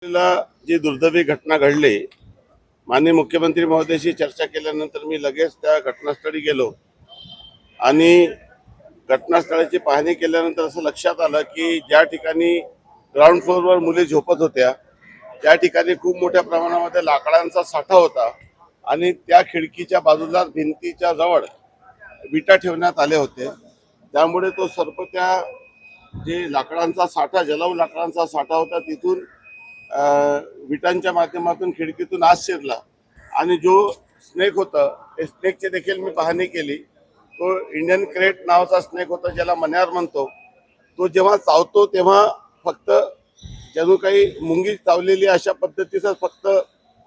रात्रीला जी दुर्दैवी घटना घडली, माननीय मुख्यमंत्री महोदयाशी चर्चा केल्यानंतर मी लगेच त्या घटनास्थळी गेलो आणि घटनास्थळाची पाहणी केल्यानंतर असं लक्षात आलं की ज्या ठिकाणी ग्राउंड फ्लोअरवर मुली झोपत होत्या त्या ठिकाणी खूप मोठ्या प्रमाणामध्ये लाकडांचा साठा होता आणि त्या खिडकीच्या बाजूला भिंतीच्या जवळ विटा ठेवण्यात आले होते। त्यामुळे तो सर्प त्या जे लाकडांचा साठा जलाऊ लाकडांचा साठा होता तिथून विटांच्या माध्यमातून खिडकीतून आत शिरला आणि जो स्नेक होता त्या स्नेकची देखील मी पाहणी केली। तो इंडियन क्रेट नावाचा स्नेक होता ज्याला मण्यार म्हणतो। तो जेव्हा चावतो तेव्हा फक्त जणू काही मुंगी चावलेली अशा पद्धतीचा फक्त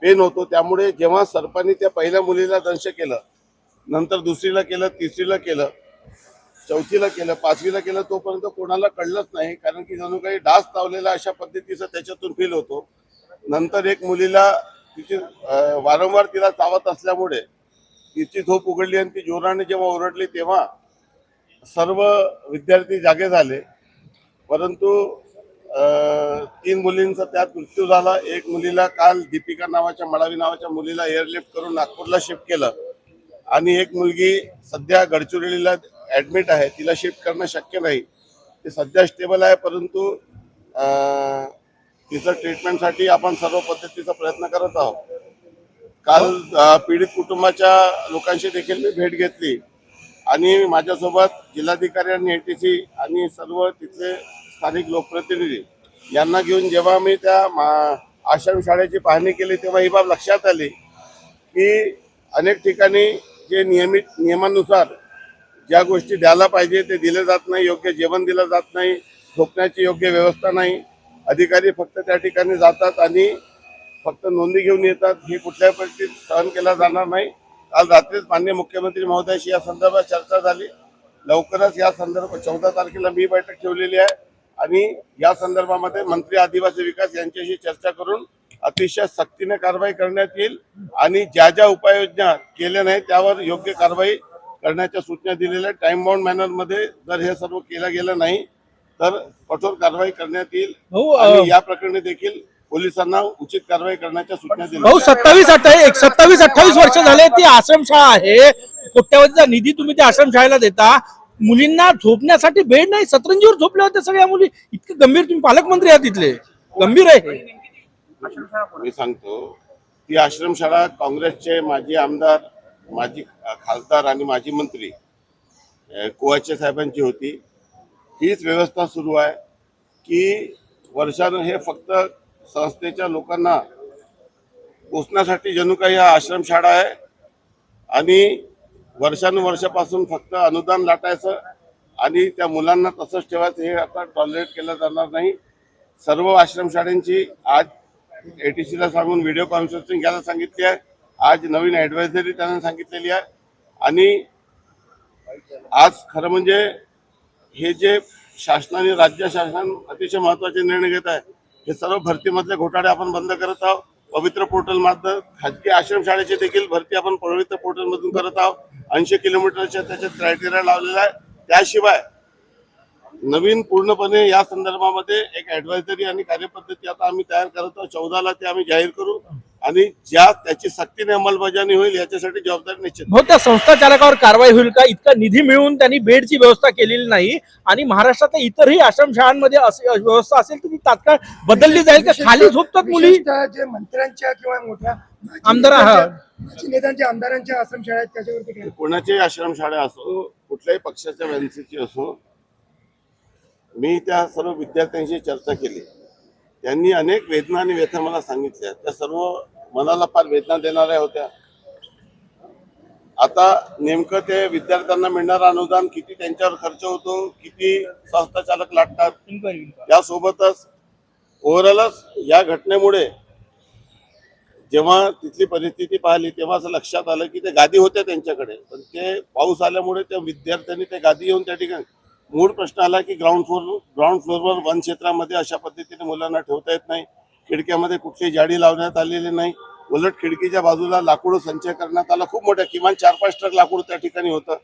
पेन होतो। त्यामुळे जेव्हा सर्पाने त्या पहिल्या मुलीला दंश केलं, नंतर दुसरीला केलं, तिसरीला केलं, चौथीला केलं, पाचवीला केलं, तोपर्यंत कोणाला कळलंच नाही, कारण की जणू काही डास चावलेला अशा पद्धतीचं त्याच्यातून फील होतो। नंतर एक मुलीला तिची वारंवार तिला चावत असल्यामुळे तिची झोप उघडली आणि ती जोराने जेव्हा ओरडली तेव्हा सर्व विद्यार्थी जागे झाले, परंतु 3 मुलींचा त्यात मृत्यू झाला। एक मुलीला काल दीपिका नावाच्या मळावी नावाच्या मुलीला एअरलिफ्ट करून नागपूरला शिफ्ट केलं आणि एक मुलगी सध्या गडचिरोलीला ऍडमिट आहे, तिला शिफ्ट करणं शक्य नाही। ती सध्या स्टेबल आहे, परंतु तिचं ट्रीटमेंटसाठी आपण सर्व पद्धतीचा प्रयत्न करत आहोत। काल पीडित कुटुंबाच्या लोकांशी देखील मी भेट घेतली आणि माझ्यासोबत जिल्हाधिकारी आणि एटीसी आणि सर्व तिथले स्थानिक लोकप्रतिनिधी यांना घेऊन जेव्हा मी त्या आश्रमशाळेची पाहणी केली तेव्हा ही बाब लक्षात आली की अनेक ठिकाणी जे नियमानुसार ज्या गोष्टी द्यायला पाहिजे ते दिले जात नाही, योग्य जेवण दिलं जात नाही, झोपण्याची योग्य व्यवस्था नाही। अधिकारी फक्त त्या ठिकाणी जातात आणि फक्त नोंदी घेऊन येतात। हे कुठल्याही परिस्थितीत सहन केला जाणार नाही। काल रात्रीच माननीय मुख्यमंत्री महोदयाशी या संदर्भात चर्चा झाली। लवकरच या संदर्भात 14 तारखेला मी बैठक ठेवलेली आहे आणि या संदर्भामध्ये मंत्री आदिवासी विकास यांच्याशी चर्चा करून अतिशय सक्तीने कारवाई करण्यात येईल आणि ज्या ज्या उपाययोजना केल्या नाही त्यावर योग्य कारवाई करण्याच्या सूचना दिलेल्या आहेत। टाइम बाउंड मॅनर मध्ये जर हे सर्व केलं गेलं नाही तर कठोर कारवाई करण्यात येईल आणि या प्रकरणी देखील पोलिसांना उचित कारवाई करण्याच्या सूचना दिल्या। 27-28 वर्ष झाले ती आश्रमशाळा आहे, कोट्यावधीचा निधी तुम्ही त्या आश्रमशाळेला देता, मुलींना झोपण्यासाठी बेड नाही, सतरंजीवर झोपल्या होत्या सगळ्या मुली। इतकं गंभीर, तुम्ही पालकमंत्री आहात तिथले, गंभीर आहे हे। मी सांगतो ती आश्रमशाळा काँग्रेसचे माजी आमदार, माजी खासदार आणि माजी मंत्री कुवाचे साहेबांची होती। हीच व्यवस्था सुरू आहे की वर्षानं हे फक्त संस्थेच्या लोकांना पोचण्यासाठी जणू काही हा आश्रमशाळा आहे आणि वर्षानुवर्षापासून फक्त अनुदान लाटायचं आणि त्या मुलांना तसंच ठेवायचं हे आता टॉलरेट केलं जाणार नाही। सर्व आश्रमशाळांची आज एटीसीला सांगून व्हिडिओ कॉन्फरन्सिंग घ्यायला सांगितली आहे। आज नवीन ॲडवायझरी त्यांना सांगितलेली आहे आणि आज खरं म्हणजे हे जे शासनाने राज्य शासन अतिशय महत्त्वाचे निर्णय घेत आहे, हे सर्व भरतीमधले घोटाळे आपण बंद करत आहोत। पवित्र पोर्टल मार्फत खाजगी आश्रमशाळेची देखील भरती आपण पवित्र पोर्टलमधून करत आहोत। 80 किलोमीटरच्या त्याच्यात क्रायटेरिया लावलेला आहे। त्याशिवाय नवीन पूर्णपणे या संदर्भामध्ये एक ॲडवायझरी आणि कार्यपद्धती आता आम्ही तयार करत आहोत। 14ला ते आम्ही जाहीर करू आणि ज्या त्याची सक्तीने अंमलबजावणी होईल याच्यासाठी जबाबदारी निश्चित। हो, त्या संस्था चालकावर कारवाई होईल का? इतका निधी मिळून त्यांनी बेडची व्यवस्था केलेली नाही आणि महाराष्ट्रात इतरही आश्रमशाळांमध्ये व्यवस्था असेल तर ती तात्काळ बदलली जाईल का? खाली झोपतात मुली, जे मंत्र्यांच्या किंवा मोठ्या आमदार नेत्यांच्या आमदारांच्या आश्रमशाळा आहेत त्याच्यावरती काय? कोणाची आश्रमशाळा असो, कुठल्याही पक्षाच्या वंशीची असो, मी त्या सर्व विद्यार्थ्यांशी चर्चा केली। त्यांनी अनेक वेदना आणि व्यथा मला सांगितल्या, त्या सर्व मनाला फार वेदना देणाऱ्या होत्या। आता नेमकं ते विद्यार्थ्यांना मिळणारं अनुदान किती त्यांच्यावर खर्च होतो, किती संस्था चालक लागतात, त्यासोबतच ओव्हरऑलच या घटनेमुळे जेव्हा तिथली परिस्थिती पाहिली तेव्हा असं लक्षात आलं की ते गादी होत्या त्यांच्याकडे, पण ते पाऊस आल्यामुळे त्या विद्यार्थ्यांनी ते गादी येऊन त्या ठिकाणी मूळ प्रश्न आला की ग्राउंड फ्लोअरवर वन क्षेत्रामध्ये अशा पद्धतीने मुलांना ठेवता येत नाही। खिडक्यामध्ये कुठलीही जाडी लावण्यात आलेली नाही, उलट खिडकीच्या बाजूला लाकूड संचय करण्यात आला। खूप मोठ्या किमान 4-5 ट्रक लाकूड त्या ठिकाणी होतं।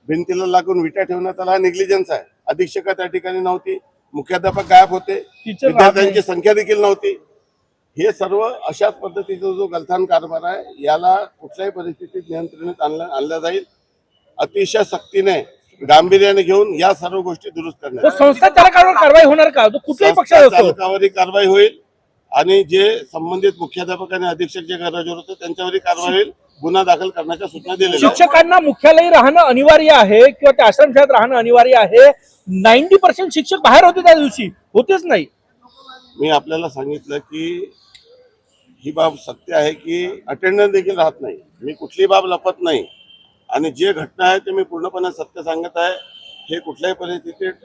भिंतीला लागून विटा ठेवण्यात आला, हा निग्लिजन्स आहे। अधीक्षक त्या ठिकाणी नव्हती, मुख्याध्यापक गायब होते, विद्यार्थ्यांची संख्या देखील नव्हती। हे सर्व अशाच पद्धतीचा जो गलथान कारभार आहे याला कुठल्याही परिस्थितीत नियंत्रणात आणला जाईल. अतिशय सक्तीने गांभीर्याने घेऊन या सर्व गोष्टी दुरुस्त तो करण्यात संस्था चालकावर कारवाई होणार का? तो कुठल्याही पक्षात असो. चालकावरही कारवाई होईल आणि जे संबंधित मुख्याध्यापक आणि अधीक्षक जे गरजेवर होते त्यांच्यावरही कारवाई होईल. गुन्हा दाखल करण्याच्या सूचना दिलेल्या आहेत. शिक्षकांना मुख्यालयी राहणं अनिवार्य आहे किंवा त्या आश्रमशाळेत राहणं अनिवार्य आहे. 90% शिक्षक बाहेर होते त्या दिवशी, होतेच नाही. मी आपल्याला सांगितलं की ही बाब सत्य आहे की अटेंडन्स देखील राहत नाही. मी कुठली बाब लपत नाही आणि जे घटना आहे ते मी पूर्णपणे सत्य सांगत आहे. हे कुठल्याही परिस्थितीत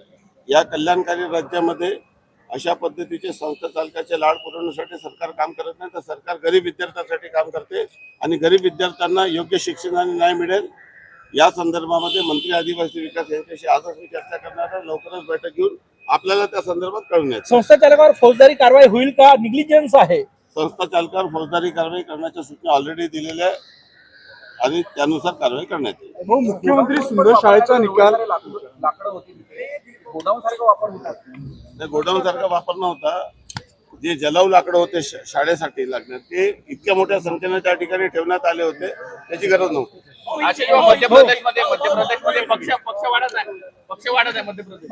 या कल्याणकारी राज्यामध्ये अशा पद्धतीचे संस्था चालकाचे लाड पुरवण्यासाठी सरकार काम करत नाही, तर सरकार गरीब विद्यार्थ्यांसाठी काम करते आणि गरीब विद्यार्थ्यांना योग्य शिक्षण आणि न्याय मिळेल या संदर्भामध्ये मंत्री आदिवासी विकास यांच्याशी आजच मी चर्चा करणार आहे. लवकरच बैठक घेऊन आपल्याला त्या संदर्भात कळवण्यात संस्था चालकावर फौजदारी कारवाई होईल का? निग्लिजन्स आहे. संस्था चालकावर फौजदारी कारवाई करण्याच्या सूचना ऑलरेडी दिलेल्या आहे आणि त्यानुसार कारवाई करण्यात येईल. मुख्यमंत्री सुंदर शाळेचा निकाल गोडाऊन सारखा वापर नव्हता. जे जलाऊ लाकडं होते शाळेसाठी लागणार ते इतक्या मोठ्या संख्येने त्या ठिकाणी ठेवण्यात आले होते, त्याची गरज नव्हती. मध्य प्रदेशमध्ये पक्ष वाढत आहे मध्य प्रदेश